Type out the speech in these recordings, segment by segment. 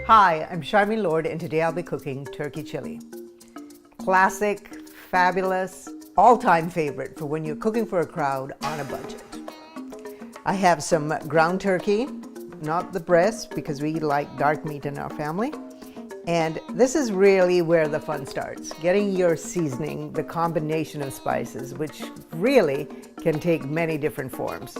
Hi, I'm Charmaine Lord, and today I'll be cooking turkey chili. Classic, fabulous, all-time favorite for when you're cooking for a crowd on a budget. I have some ground turkey, not the breast because we like dark meat in our family. And this is really where the fun starts, getting your seasoning, the combination of spices, which really can take many different forms.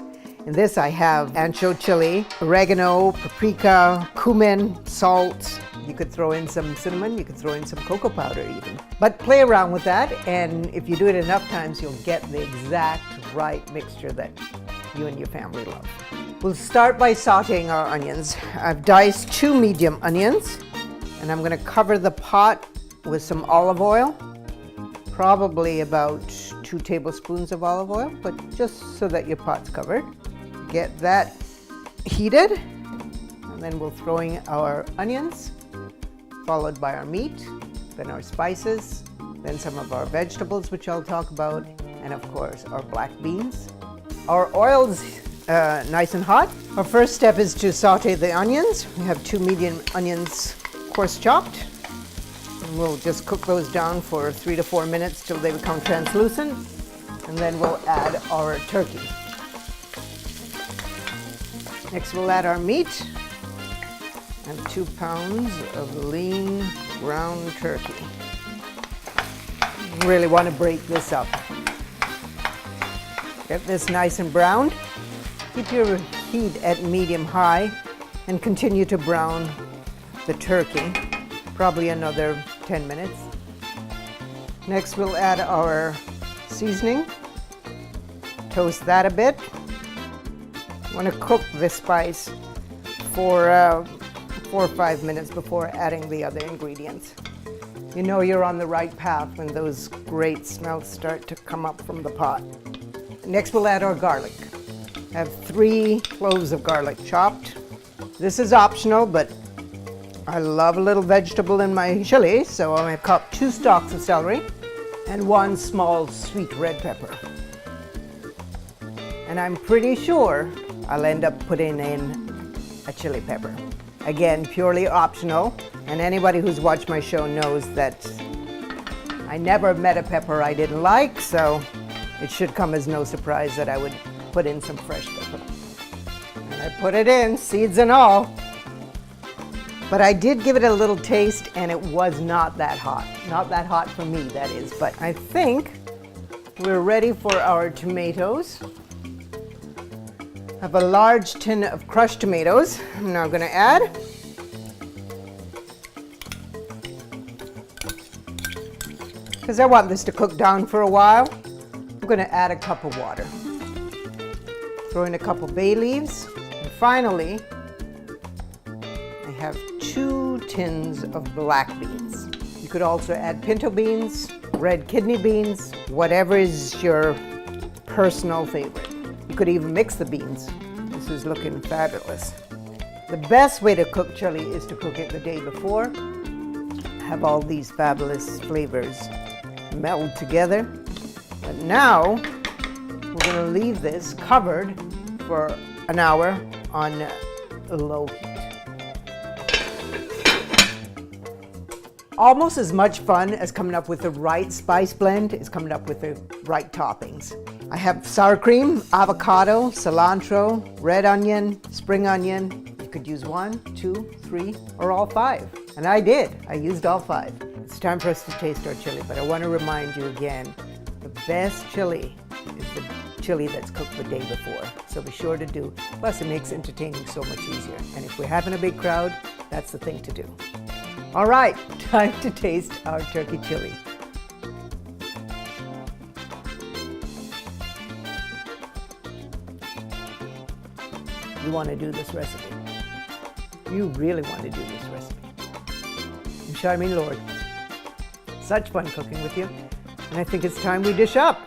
In this I have ancho chili, oregano, paprika, cumin, salt. You could throw in some cinnamon, you could throw in some cocoa powder even. But play around with that, and if you do it enough times, you'll get the exact right mixture that you and your family love. We'll start by sauteing our onions. I've diced 2 medium onions, and I'm going to cover the pot with some olive oil, probably about 2 tablespoons of olive oil, but just so that your pot's covered. Get that heated, and then we'll throw in our onions, followed by our meat, then our spices, then some of our vegetables, which I'll talk about, and of course our black beans. Our oil's nice and hot. Our first step is to saute the onions. We have 2 medium onions coarse chopped. And we'll just cook those down for 3 to 4 minutes till they become translucent, and then we'll add our turkey. Next we'll add our meat and 2 pounds of lean ground turkey. You really want to break this up. Get this nice and browned. Keep your heat at medium-high and continue to brown the turkey, probably another 10 minutes. Next we'll add our seasoning. Toast that a bit. I want to cook this spice for 4 or 5 minutes before adding the other ingredients. You know you're on the right path when those great smells start to come up from the pot. Next we'll add our garlic. I have 3 cloves of garlic chopped. This is optional, but I love a little vegetable in my chili, so I'm going to cut 2 stalks of celery and 1 small sweet red pepper. And I'm pretty sure I'll end up putting in a chili pepper. Again, purely optional, and anybody who's watched my show knows that I never met a pepper I didn't like, so it should come as no surprise that I would put in some fresh pepper. And I put it in, seeds and all. But I did give it a little taste, and it was not that hot. Not that hot for me, that is. But I think we're ready for our tomatoes. I have a large tin of crushed tomatoes I'm now going to add. Because I want this to cook down for a while, I'm going to add a cup of water. Throw in a couple bay leaves. And finally, I have 2 tins of black beans. You could also add pinto beans, red kidney beans, whatever is your personal favorite. You could even mix the beans. This is looking fabulous. The best way to cook chili is to cook it the day before. Have all these fabulous flavors meld together. But now we're going to leave this covered for an hour on low heat. Almost as much fun as coming up with the right spice blend is coming up with the right toppings. I have sour cream, avocado, cilantro, red onion, spring onion. You could use 1, 2, 3, or all 5. And I did. I used all 5. It's time for us to taste our chili, but I want to remind you again, the best chili is the chili that's cooked the day before. So be sure to do. Plus, it makes entertaining so much easier. And if we're having a big crowd, that's the thing to do. All right, time to taste our turkey chili. You want to do this recipe. You really want to do this recipe. I'm Charmaine Lord. Such fun cooking with you. And I think it's time we dish up.